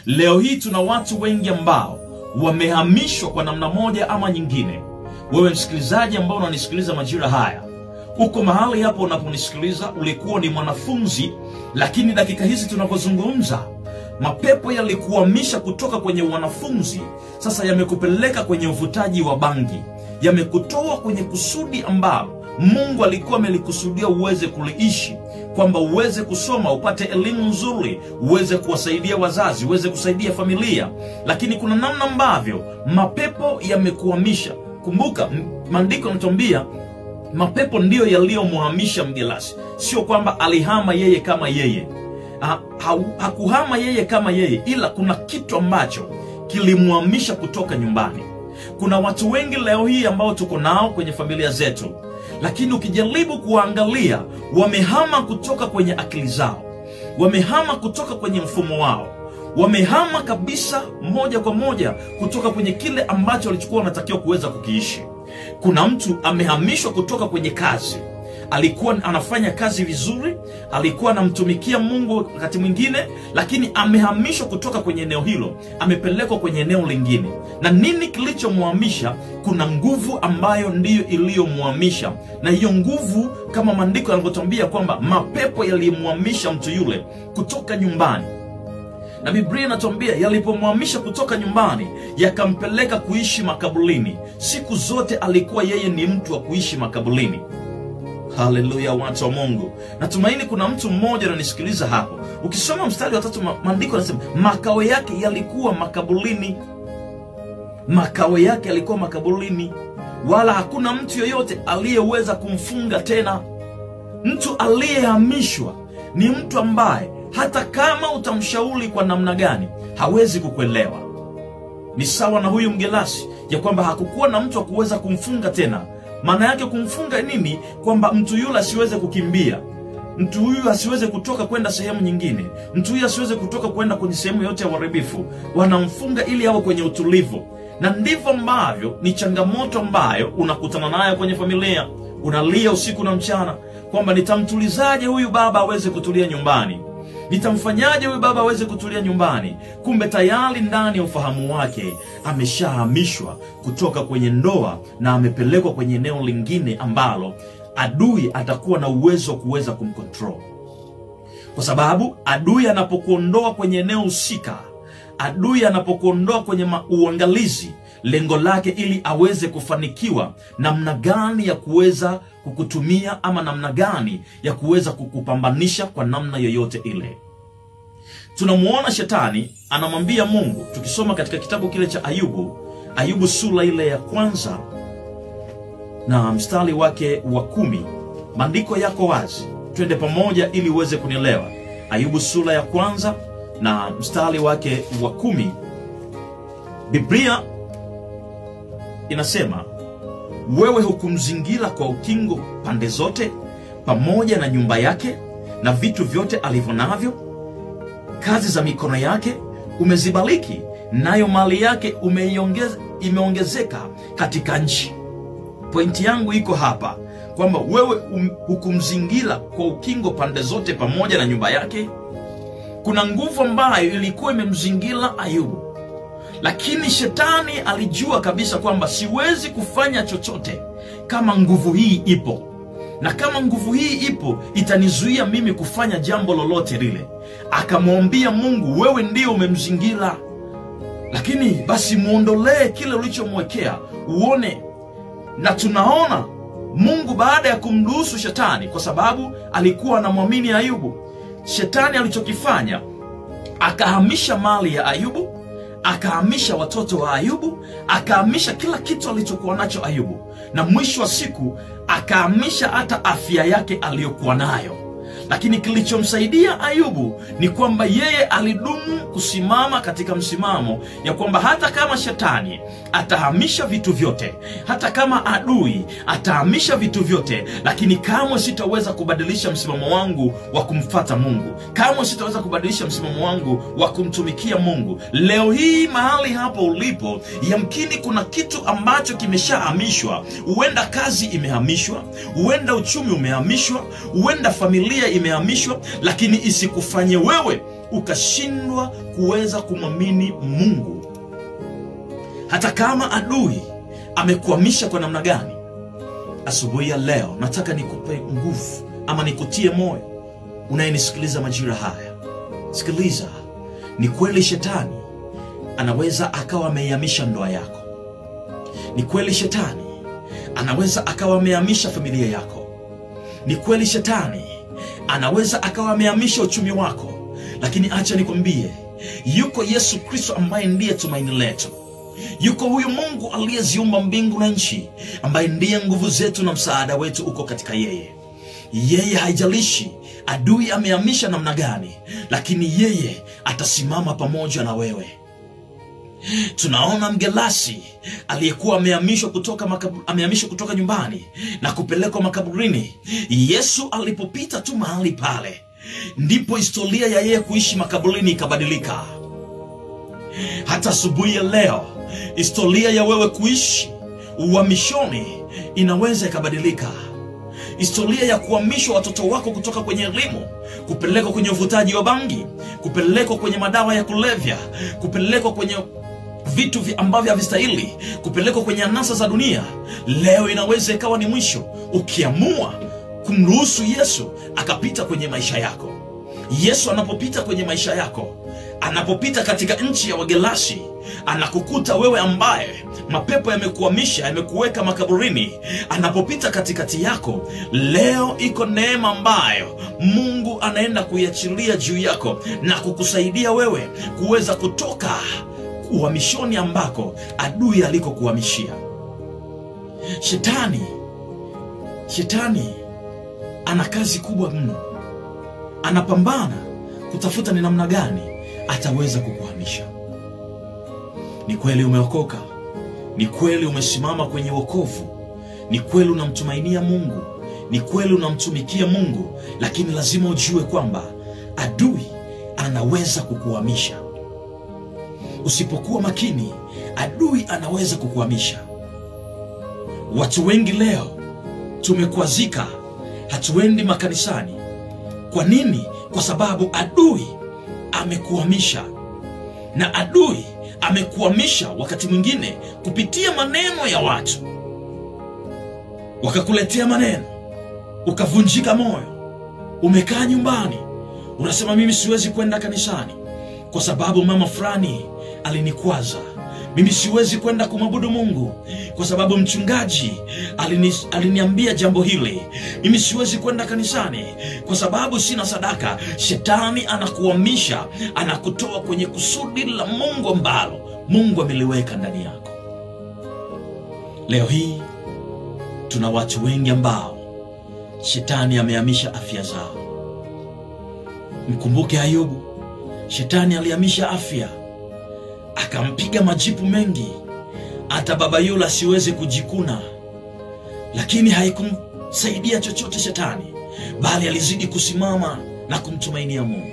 Leo hii tuna watu wengi ambao wamehamishwa kwa namna moja ama nyingine. Wewe msikilizaji ambao unanisikiliza majira haya, uko mahali hapo unaponisikiliza, ulikuwa ni mwanafunzi, lakini dakika hizi tunapozungumza, mapepo yalikuhamisha kutoka kwenye wanafunzi, sasa yamekupeleka kwenye uvutaji wa bangi, yamekutoa kwenye kusudi ambalo Mungu alikuwa amelikusudia uweze kuliishi, kwamba uweze kusoma, upate elimu nzuri, uweze kuwasaidia wazazi, uweze kusaidia familia. Lakini kuna namna ambavyo mapepo yamekuhamisha. Kumbuka maandiko yanatuambia mapepo ndiyo yaliyomuhamisha Mgelasi, sio kwamba alihama yeye kama yeye. Hakuhama yeye kama yeye, ila kuna kitu ambacho kilimuhamisha kutoka nyumbani. Kuna watu wengi leo hii ambao tuko nao kwenye familia zetu, lakini ukijaribu kuangalia, wamehama kutoka kwenye akili zao, wamehama kutoka kwenye mfumo wao, wamehama kabisa moja kwa moja kutoka kwenye kile ambacho walichukua wanatakiwa kuweza kukiishi. Kuna mtu amehamishwa kutoka kwenye kazi, alikuwa anafanya kazi vizuri, alikuwa anamtumikia Mungu wakati mwingine, lakini amehamishwa kutoka kwenye eneo hilo, amepelekwa kwenye eneo lingine. Na nini kilichomuhamisha? Kuna nguvu ambayo ndiyo iliyomuhamisha, na hiyo nguvu kama maandiko yanavyotuambia kwamba mapepo yalimuhamisha mtu yule kutoka nyumbani. Na Biblia inatuambia yalipomuhamisha kutoka nyumbani, yakampeleka kuishi makaburini. Siku zote alikuwa yeye ni mtu wa kuishi makaburini. Haleluya, watu wa Mungu. Natumaini kuna mtu mmoja ananisikiliza hapo. Ukisoma mstari wa 3, maandiko yanasema makao yake yalikuwa makaburini. Makao yake yalikuwa makaburini, wala hakuna mtu yoyote aliyeweza kumfunga tena. Mtu aliyehamishwa ni mtu ambaye hata kama utamshauri kwa namna gani, hawezi kukuelewa. Ni sawa na huyu Mgelasi, ya kwamba hakukuwa na mtu wa kuweza kumfunga tena. Maana yake kumfunga nini? Kwamba mtu yule asiweze kukimbia, mtu huyu asiweze kutoka kwenda sehemu nyingine, mtu huyu asiweze kutoka kwenda kwenye sehemu yote ya uharibifu. Wanamfunga ili awe kwenye utulivu. Na ndivyo ambavyo ni changamoto ambayo unakutana nayo kwenye familia. Unalia usiku na mchana kwamba nitamtulizaje huyu baba aweze kutulia nyumbani, nitamfanyaje huyu baba aweze kutulia nyumbani. Kumbe tayari ndani ya ufahamu wake ameshahamishwa kutoka kwenye ndoa na amepelekwa kwenye eneo lingine ambalo adui atakuwa na uwezo wa kuweza kumcontrol. Kwa sababu adui anapokuondoa kwenye eneo husika, adui anapokuondoa kwenye uangalizi, lengo lake ili aweze kufanikiwa namna gani ya kuweza kukutumia, ama namna gani ya kuweza kukupambanisha kwa namna yoyote ile. Tunamuona shetani anamwambia Mungu, tukisoma katika kitabu kile cha Ayubu sura ile ya 1 na mstari wake wa 10. Maandiko yako wazi, twende pamoja ili uweze kunielewa. Ayubu sura ya 1 na mstari wake wa 10. Biblia inasema, wewe hukumzingira kwa ukingo pande zote, pamoja na nyumba yake na vitu vyote alivyonavyo. Kazi za mikono yake umezibariki, nayo mali yake imeongezeka katika nchi. Pointi yangu iko hapa kwamba wewe hukumzingira kwa ukingo pande zote pamoja na nyumba yake. Kuna nguvu ambayo ilikuwa imemzingira Ayubu, lakini shetani alijua kabisa kwamba siwezi kufanya chochote kama nguvu hii ipo, na kama nguvu hii ipo itanizuia mimi kufanya jambo lolote lile. Akamwambia Mungu, wewe ndio umemzingira, lakini basi muondolee kile ulichomwekea uone. Na tunaona Mungu baada ya kumruhusu shetani, kwa sababu alikuwa anamwamini Ayubu, shetani alichokifanya, akahamisha mali ya Ayubu, akahamisha watoto wa Ayubu, akahamisha kila kitu alichokuwa nacho Ayubu, na mwisho wa siku akahamisha hata afya yake aliyokuwa nayo. Lakini kilichomsaidia Ayubu ni kwamba yeye alidumu kusimama katika msimamo ya kwamba hata kama shetani atahamisha vitu vyote, hata kama adui atahamisha vitu vyote, lakini kamwe sitaweza kubadilisha msimamo wangu wa kumfuata Mungu. Kamwe sitaweza kubadilisha msimamo wangu wa kumtumikia Mungu. Leo hii mahali hapo ulipo, yamkini kuna kitu ambacho kimeshahamishwa. Huenda kazi imehamishwa, huenda uchumi umehamishwa, huenda familia imehamishwa, lakini isikufanye wewe ukashindwa kuweza kumwamini Mungu, hata kama adui amekwamisha kwa namna gani, asubuhi ya leo nataka nikupe nguvu ama nikutie moyo unayenisikiliza majira haya. Sikiliza, ni kweli shetani anaweza akawa amehamisha ndoa yako. Ni kweli shetani anaweza akawa amehamisha familia yako. Ni kweli shetani anaweza akawa amehamisha uchumi wako. Lakini acha nikwambie, yuko Yesu Kristo ambaye ndiye tumaini letu. Yuko huyu Mungu aliyeziumba mbingu na nchi, ambaye ndiye nguvu zetu na msaada wetu uko katika yeye. Yeye haijalishi adui amehamisha namna gani, lakini yeye atasimama pamoja na wewe. Tunaona mgelasi aliyekuwa amehamishwa kutoka nyumbani na kupelekwa makaburini. Yesu alipopita tu mahali pale, ndipo historia ya yeye kuishi makaburini ikabadilika. Hata asubuhi ya leo, historia ya wewe kuishi uhamishoni inaweza ikabadilika. Historia ya kuhamishwa watoto wako kutoka kwenye elimu, kupelekwa kwenye uvutaji wa bangi, kupelekwa kwenye madawa ya kulevya, kupelekwa kwenye vitu ambavyo havistahili, kupelekwa kwenye anasa za dunia, leo inaweza ikawa ni mwisho ukiamua kumruhusu Yesu akapita kwenye maisha yako. Yesu anapopita kwenye maisha yako, anapopita katika nchi ya Wagelasi, anakukuta wewe ambaye mapepo yamekuhamisha, yamekuweka makaburini. Anapopita katikati yako, leo iko neema ambayo Mungu anaenda kuiachilia juu yako na kukusaidia wewe kuweza kutoka uhamishoni ambako adui alikokuhamishia. Shetani ana kazi kubwa mno. Anapambana kutafuta ni namna gani ataweza kukuhamisha. Ni kweli umeokoka, ni kweli umesimama kwenye wokovu, ni kweli unamtumainia Mungu, ni kweli unamtumikia Mungu, lakini lazima ujue kwamba adui anaweza kukuhamisha. Usipokuwa makini, adui anaweza kukuhamisha. Watu wengi leo tumekwazika, hatuendi makanisani. Kwa nini? Kwa sababu adui amekuhamisha. Na adui amekuhamisha wakati mwingine kupitia maneno ya watu. Wakakuletea maneno, ukavunjika moyo, umekaa nyumbani, unasema mimi siwezi kwenda kanisani kwa sababu mama fulani alinikwaza. Mimi siwezi kwenda kumwabudu Mungu kwa sababu mchungaji aliniambia jambo hili. Mimi siwezi kwenda kanisani kwa sababu sina sadaka. Shetani anakuhamisha, anakutoa kwenye kusudi la Mungu ambalo Mungu ameliweka ndani yako. Leo hii tuna watu wengi ambao shetani amehamisha afya zao. Mkumbuke Ayubu, shetani alihamisha afya, akampiga majipu mengi, hata baba yule asiweze kujikuna, lakini haikumsaidia chochote shetani, bali alizidi kusimama na kumtumainia Mungu.